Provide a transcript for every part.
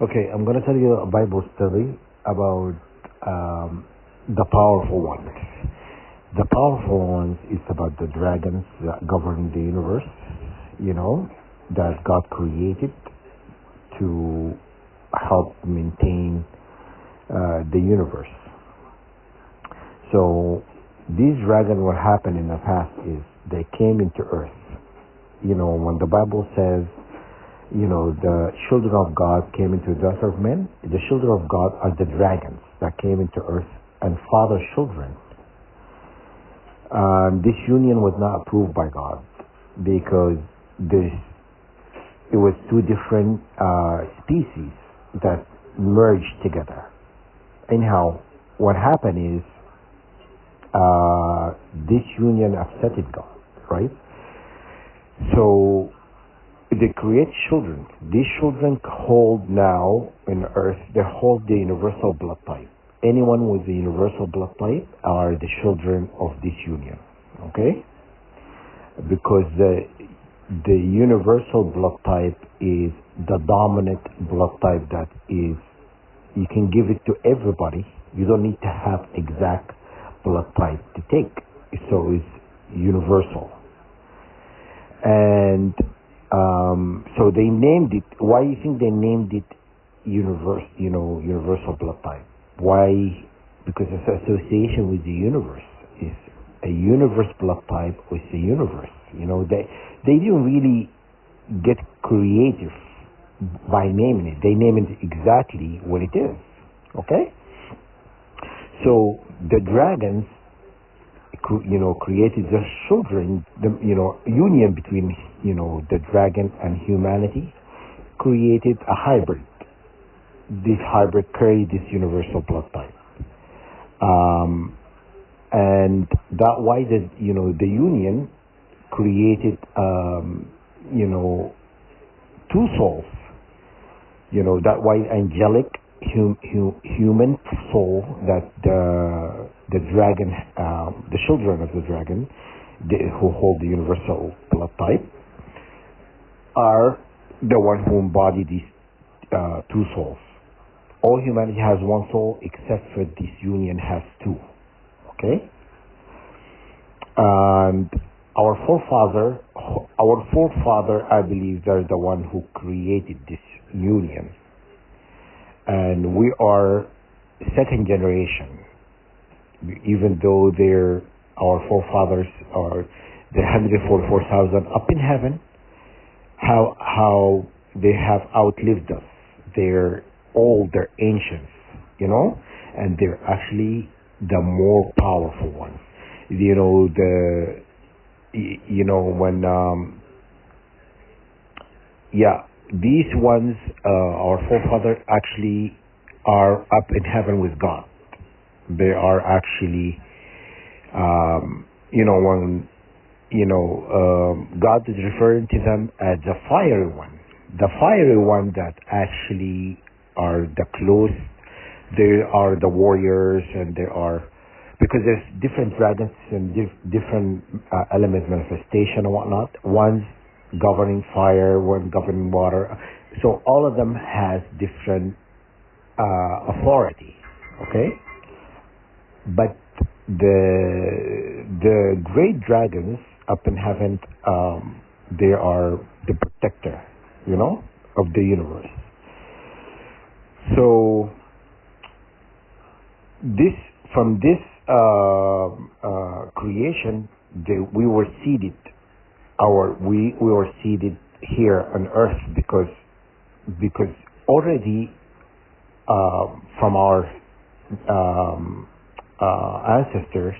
Okay, I'm going to tell you a Bible story about the powerful ones. The powerful ones is about the dragons that govern the universe, that God created to help maintain the universe. So these dragons, what happened in the past is they came into earth. When the Bible says, the children of God came into the earth of men, the children of God are the dragons that came into earth and father children. This union was not approved by God because it was two different species that merged together. Anyhow, what happened is this union upset God, right? So they create children. These children hold now in earth, they hold the universal blood type. Anyone with the universal blood type are the children of this union, okay? Because the universal blood type is the dominant blood type that is, you can give it to everybody. You don't need to have exact blood type to take. So it's universal. And so they named it. Why do you think they named it universal blood type? Why? Because it's association with the universe. Is a universe blood type with the universe. They didn't really get creative by naming it. They named it exactly what it is. Okay. So the dragons, created their children. The union between the dragon and humanity created a hybrid. This hybrid carried this universal blood type, and that why the union created two souls. That why angelic human soul that the dragon, the children of the dragon, who hold the universal blood type, are the one who embody these two souls. All humanity has one soul, except for this union has two. Okay? And our forefather, I believe, they're the one who created this union. And we are second generation, even though our forefathers are the 144,000 up in heaven. How they have outlived us. They're ancients, and they're actually the more powerful ones. These ones, our forefathers actually are up in heaven with God. They are actually, God is referring to them as the fiery one. The fiery one that actually are the close, they are the warriors, and they are, because there's different dragons and different element manifestation and whatnot. One's governing fire, one governing water. So all of them has different authority, okay? But the great dragons up in heaven, they are the protector, of the universe. So from this creation, we were seeded. We were seeded here on earth because already from our ancestors,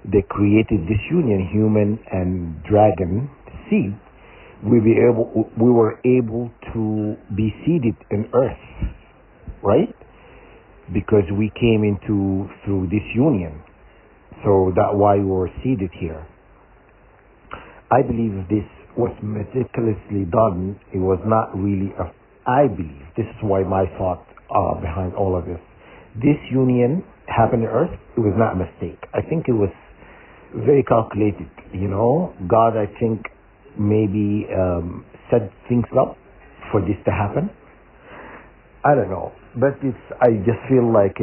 they created this union, human and dragon seed. We were able to be seeded in earth, right? Because we came through this union. So that's why we were seeded here. I believe this was meticulously done. It was not really I believe, this is why my thought behind all of this. This union happened on earth. It was not a mistake. I think it was very calculated. God, I think, maybe set things up for this to happen. I don't know, but I just feel like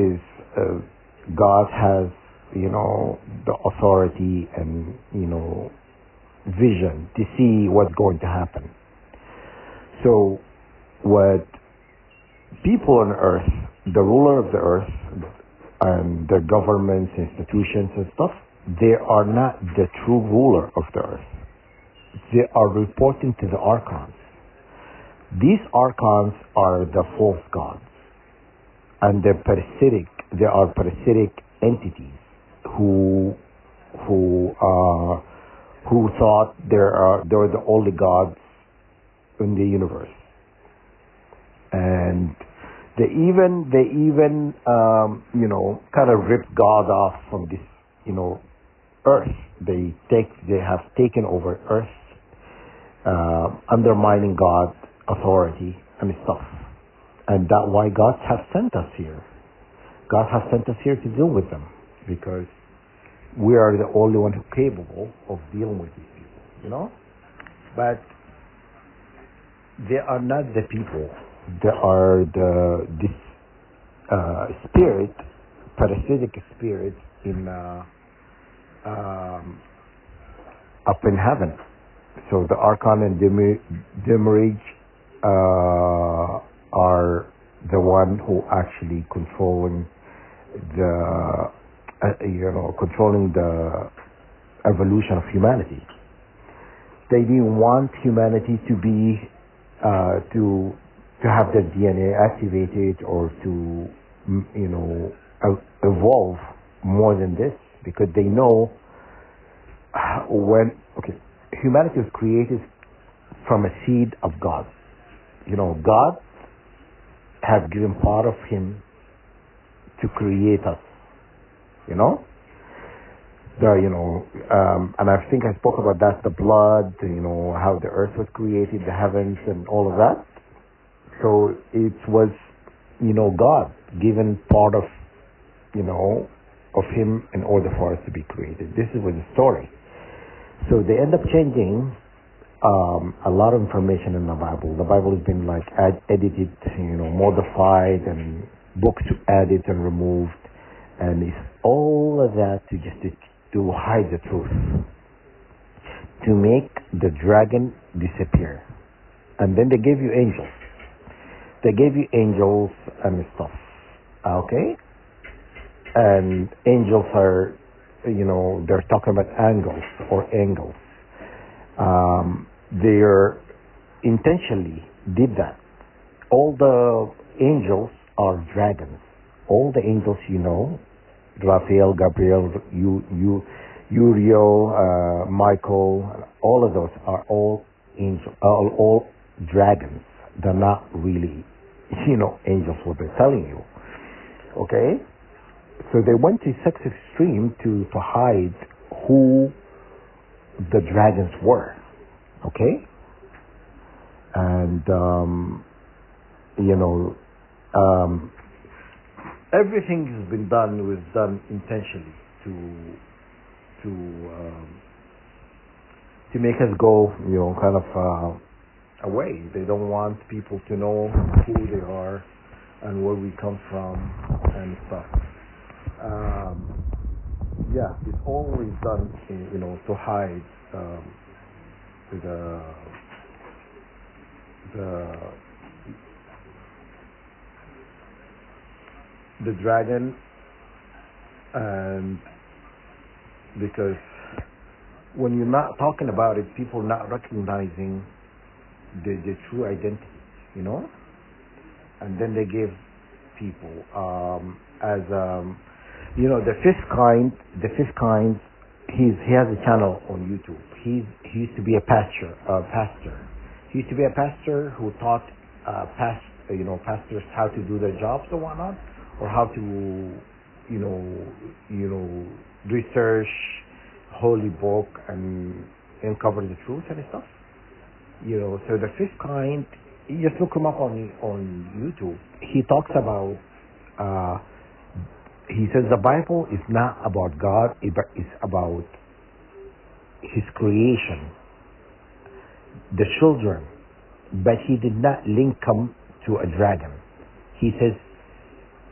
God has, the authority and, vision to see what's going to happen. So what people on earth, the ruler of the earth and the governments, institutions and stuff, they are not the true ruler of the earth. They are reporting to the archons. These archons are the false gods, and they are parasitic entities who thought they're the only gods in the universe. And they even kind of ripped God off from this, earth. They have taken over earth, undermining God's authority and stuff. And that's why God has sent us here. God has sent us here to deal with them, because we are the only one who capable of dealing with these people, But they are not the people. They are this spirit, parasitic spirit up in heaven. So the Archon and Demurrage are the one who actually controlling the evolution of humanity. They didn't want humanity to be to have their DNA activated or to evolve more than this, because they know humanity was created from a seed of God. God has given part of Him to create us. And I think I spoke about that, the blood, how the earth was created, the heavens, and all of that. So it was, God given part of, of Him in order for us to be created. This was the story. So they end up changing a lot of information in the Bible. The Bible has been edited, modified, and books added and removed, and it's all of that to hide the truth, to make the dragon disappear. And then they gave you angels. They gave you angels and stuff. Okay? And angels are, they're talking about angels or angels. They intentionally did that. All the angels are dragons. All the angels, Raphael, Gabriel, Uriel, Michael, all of those are all angels, all dragons. They're not really, angels, what they're telling you. Okay? So they went to such extreme to hide who the dragons were. Okay? And, everything has been done was done intentionally to make us go, kind of away. They don't want people to know who they are and where we come from and stuff. It's always done, to hide the dragon, and because when you're not talking about it, people are not recognizing the true identity, and then they give people the fifth kind. He has a channel on YouTube. He used to be a pastor. He used to be a pastor who taught pastors how to do their jobs and whatnot, or how to research holy book and uncover the truth and stuff. So the fifth kind, you just look him up on YouTube. He talks about he says the Bible is not about God, it's about His creation, the children, but he did not link them to a dragon. He says,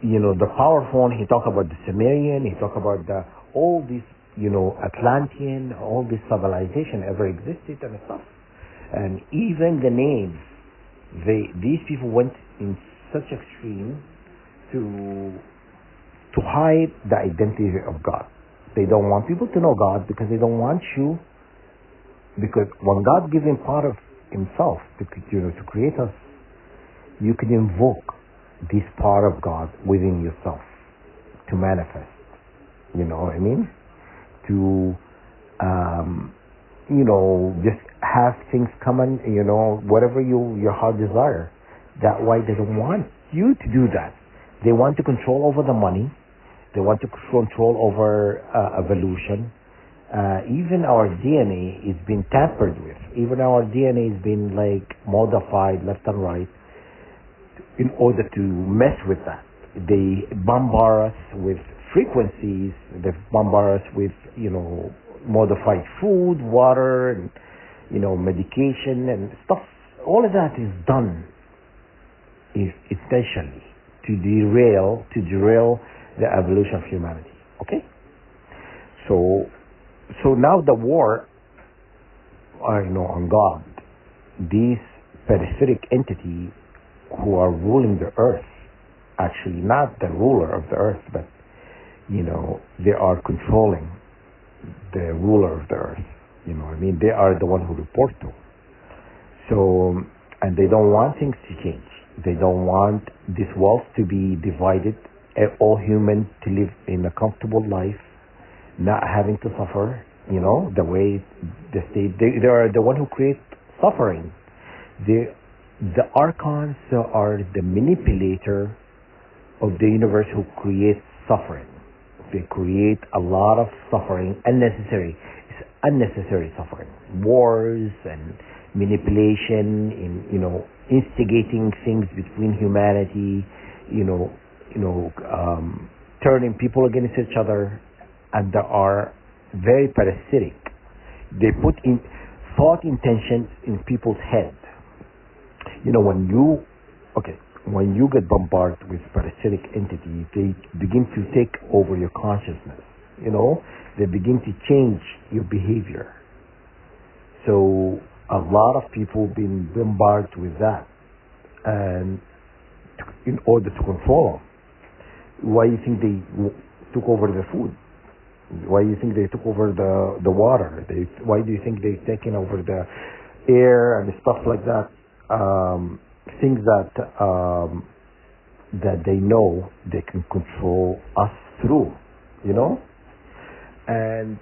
the powerful one. He talk about the Sumerian. He talk about all these, Atlantean, all this civilization ever existed and stuff. And even the names, these people went in such extreme to hide the identity of God. They don't want people to know God because they don't want you. Because when God gives him part of himself to create us, you can invoke this part of God within yourself to manifest. You know what I mean? To just have things come in, whatever your heart desire. That why they don't want you to do that. They want to control over the money. They want to control over evolution. Even our DNA is being tampered with. Even our DNA is being modified left and right in order to mess with that. They bombard us with frequencies. They bombard us with modified food, water, and medication and stuff. All of that is done essentially to derail the evolution of humanity. Okay? So now the war on God, these parasitic entities who are ruling the earth, actually not the ruler of the earth, but they are controlling the ruler of the earth. They are the one who report to. So, and they don't want things to change. They don't want this wealth to be divided, all humans to live in a comfortable life, not having to suffer, the way the state, they are the one who create suffering. The archons are the manipulator of the universe who creates suffering. They create a lot of suffering, it's unnecessary suffering. Wars and manipulation in, instigating things between humanity, turning people against each other, and they are very parasitic. They put in thought intentions in people's head. When you get bombarded with parasitic entities, they begin to take over your consciousness. They begin to change your behavior. So a lot of people been bombarded with that, and in order to control them. Why do you think they took over the food? Why do you think they took over the water? Why do you think they've taken over the air and stuff like that? Things that they know they can control us through, and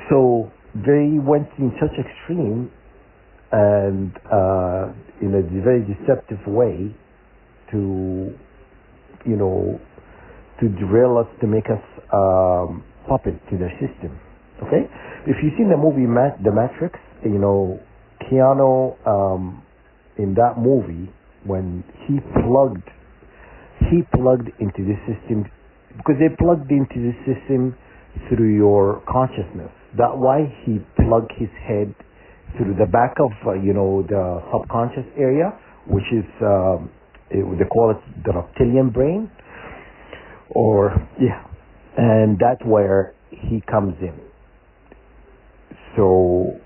so they went in such extreme and in a very deceptive way to derail us, to make us puppet to their system. Okay, if you've seen the movie The Matrix, Keanu in that movie, when he plugged into the system, because they plugged into the system through your consciousness. That's why he plugged his head through the back of the subconscious area, which is they call it the reptilian brain, and that's where he comes in. So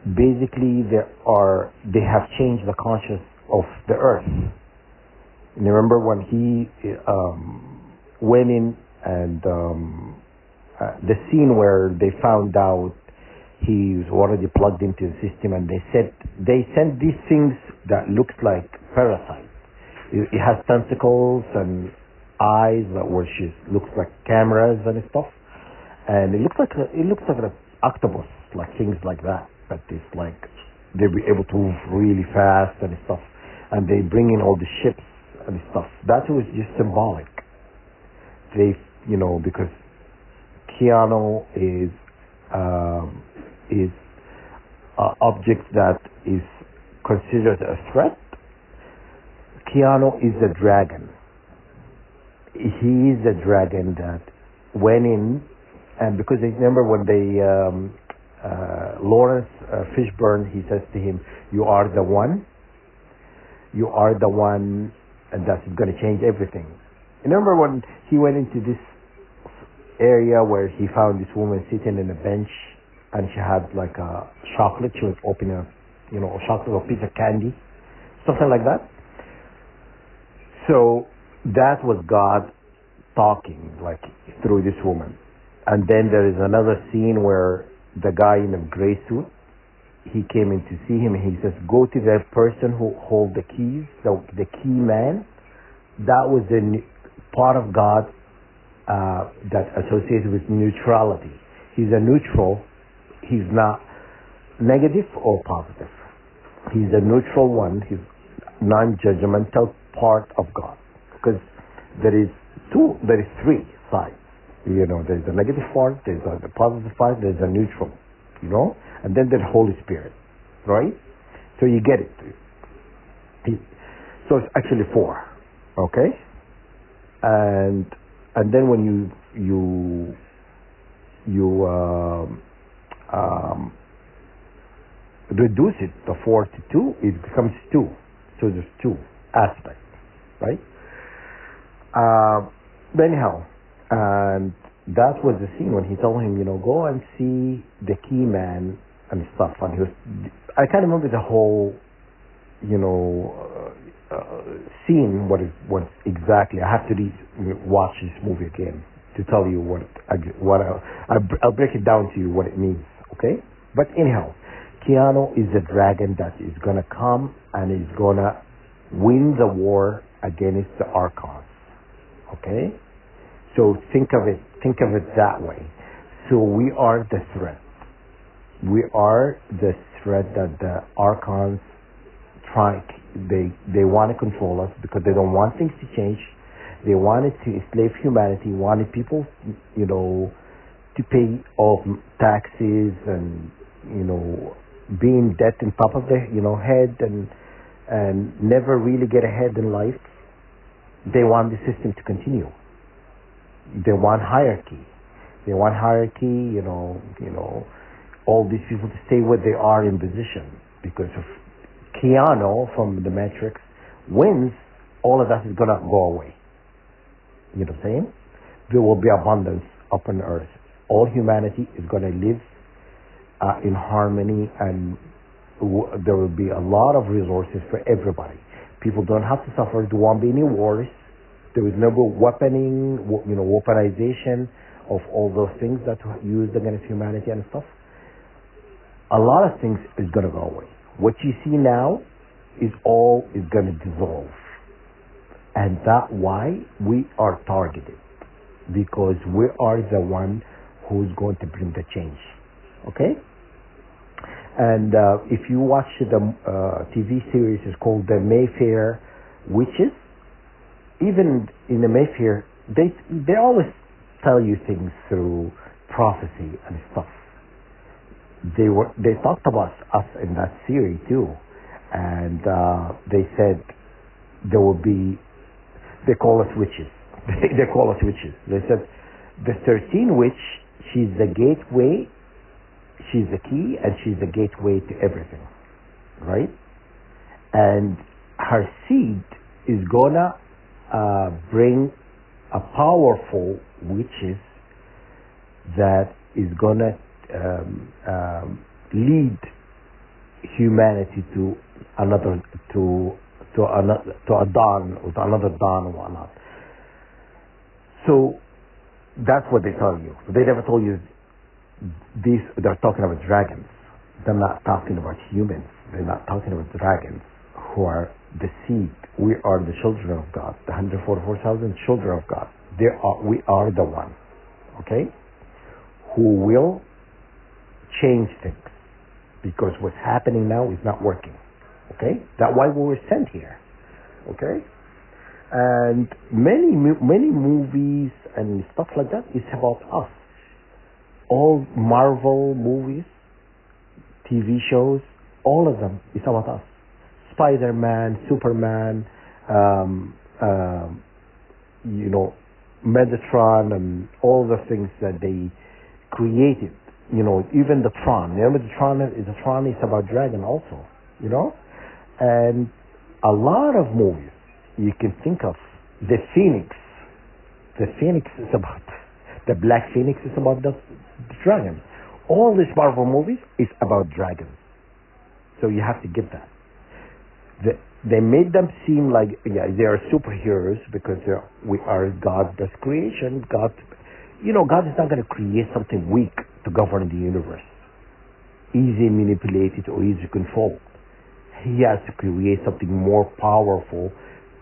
they have changed the conscious of the earth. And remember when he went in and the scene where they found out he was already plugged into the system, and they sent these things that looks like parasites. It has tentacles and eyes that looks like cameras and stuff, and it looks like an octopus, like things like that. But it's like they'll be able to move really fast and stuff, and they bring in all the ships and stuff. That was just symbolic. Because Keanu is object that is considered a threat. Keanu is the dragon. He is the dragon that went in, and because remember when they Lawrence Fishburne, he says to him, "You are the one." You are the one, and that's going to change everything. And remember when he went into this area where he found this woman sitting in a bench, and she had like a chocolate. She was opening a, a chocolate or piece of candy, something like that. So that was God talking like through this woman. And then there is another scene where the guy in a gray suit, he came in to see him, and he says, go to the person who hold the keys, the key man. That was the part of God that associated with neutrality. He's a neutral. He's not negative or positive. He's a neutral one. He's non-judgmental part of God. Because there is three sides. There's the negative part, there's the positive part, there's the neutral, and then there's Holy Spirit, right? So you get it. So it's actually four, okay? And then when you reduce it, the 4 to 2, it becomes 2. So there's 2 aspects, right? Anyhow, and that was the scene when he told him, go and see the key man and stuff. And he was, I can't remember the whole, scene, what exactly. I have to watch this movie again to tell you I'll break it down to you what it means, okay? But anyhow, Keanu is a dragon that is going to come and is going to win the war against the Archons, okay? So think of it that way. So we are the threat. We are the threat that the Archons they want to control us because they don't want things to change. They wanted to enslave humanity, wanted people, to pay all taxes and, be in debt on top of their, head and never really get ahead in life. They want the system to continue. They want hierarchy. All these people to stay where they are in position. Because if Keanu from the Matrix wins, all of that is going to go away. You know what I'm saying? There will be abundance up on earth. All humanity is going to live in harmony, and there will be a lot of resources for everybody. People don't have to suffer. There won't be any wars. There is no weaponization of all those things that are used against humanity and stuff. A lot of things is going to go away. What you see now is going to dissolve. And that's why we are targeted. Because we are the one who's going to bring the change. Okay? And if you watch the TV series, it's called The Mayfair Witches. Even in the Mayfair, they always tell you things through prophecy and stuff. They talked about us in that series too, and they said there will be. They call us witches. They call us witches. They said the 13th witch, she's the gateway, she's the key, and she's the gateway to everything, right? And her seed is gonna bring a powerful witches that is gonna lead humanity to another another dawn or whatnot. So that's what they tell you. They never told you these. They're talking about dragons. They're not talking about humans. They're not talking about dragons who are the seed. We are the children of God. The 144,000 children of God. We are the one. Okay? Who will change things, because what's happening now is not working. Okay, that's why we were sent here. Okay, and many movies and stuff like that is about us. All Marvel movies, TV shows, all of them is about us. Spider-Man, Superman, Megatron, and all the things that they created. Even the Tron. Remember the Tron is about dragon also, and A lot of movies you can think of. The Phoenix. The Phoenix is about the Black Phoenix is about the dragon. All these Marvel movies is about dragons. So you have to get that. They made them seem like they are superheroes because we are God's creation. God is not going to create something weak to govern the universe, easy manipulated or easy controlled. He has to create something more powerful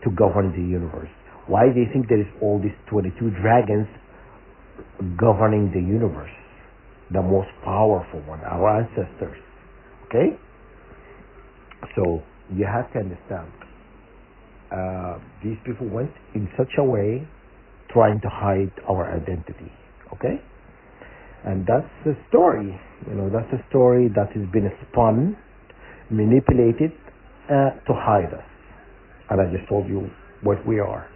to govern the universe. Why do you think there is all these 22 dragons governing the universe? The most powerful one, our ancestors. Okay? So you have to understand, these people went in such a way trying to hide our identity. Okay? And that's the story. That's a story that has been spun, manipulated to hide us. And I just told you what we are.